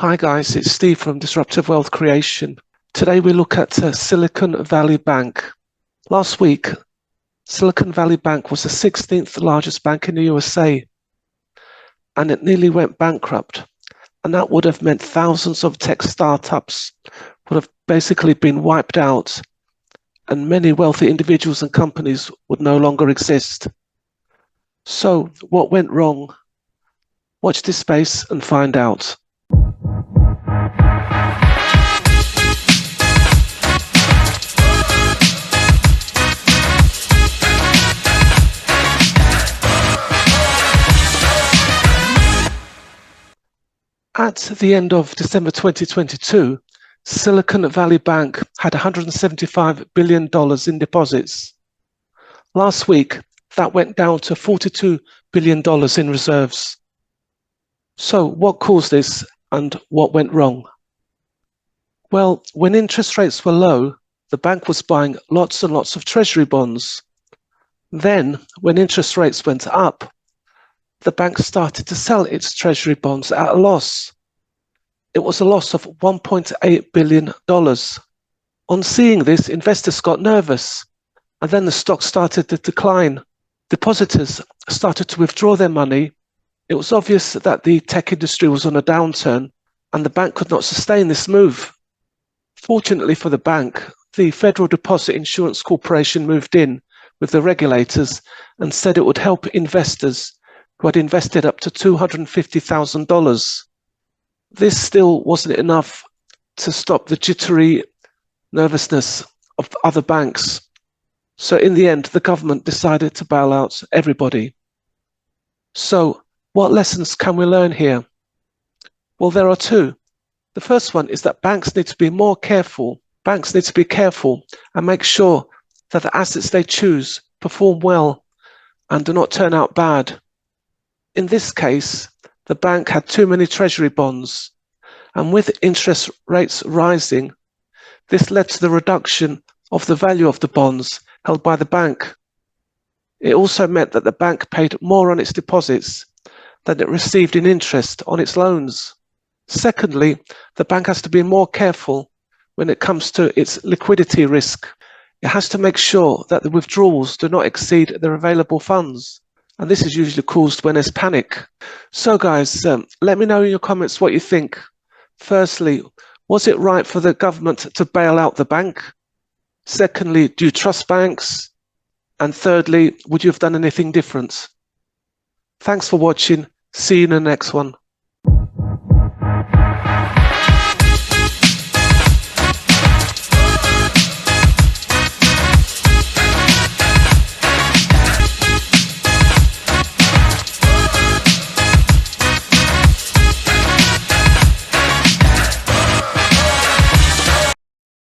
Hi guys, it's Steve from Disruptive Wealth Creation. Today we look at Silicon Valley Bank. Last week, Silicon Valley Bank was the 16th largest bank in the USA, and it nearly went bankrupt. And that would have meant thousands of tech startups would have basically been wiped out, and many wealthy individuals and companies would no longer exist. So what went wrong? Watch this space and find out. At the end of December 2022, Silicon Valley Bank had $175 billion in deposits. Last week, that went down to $42 billion in reserves. So what caused this and what went wrong? Well, when interest rates were low, the bank was buying lots and lots of treasury bonds. Then, when interest rates went up, the bank started to sell its treasury bonds at a loss. It was a loss of $1.8 billion. On seeing this, investors got nervous, and then the stock started to decline. Depositors started to withdraw their money. It was obvious that the tech industry was on a downturn, and the bank could not sustain this move. Fortunately for the bank, the Federal Deposit Insurance Corporation moved in with the regulators and said it would help investors who had invested up to $250,000. This still wasn't enough to stop the jittery nervousness of other banks. So in the end, the government decided to bail out everybody. So what lessons can we learn here? Well, there are two. The first one is that banks need to be more careful. Banks need to be careful and make sure that the assets they choose perform well and do not turn out bad. In this case, the bank had too many treasury bonds, and with interest rates rising, this led to the reduction of the value of the bonds held by the bank. It also meant that the bank paid more on its deposits than it received in interest on its loans. Secondly, the bank has to be more careful when it comes to its liquidity risk. It has to make sure that the withdrawals do not exceed their available funds. And this is usually caused when there's panic. So guys, let me know in your comments what you think. Firstly, was it right for the government to bail out the bank? Secondly, do you trust banks? And thirdly, would you have done anything different? Thanks for watching. See you in the next one.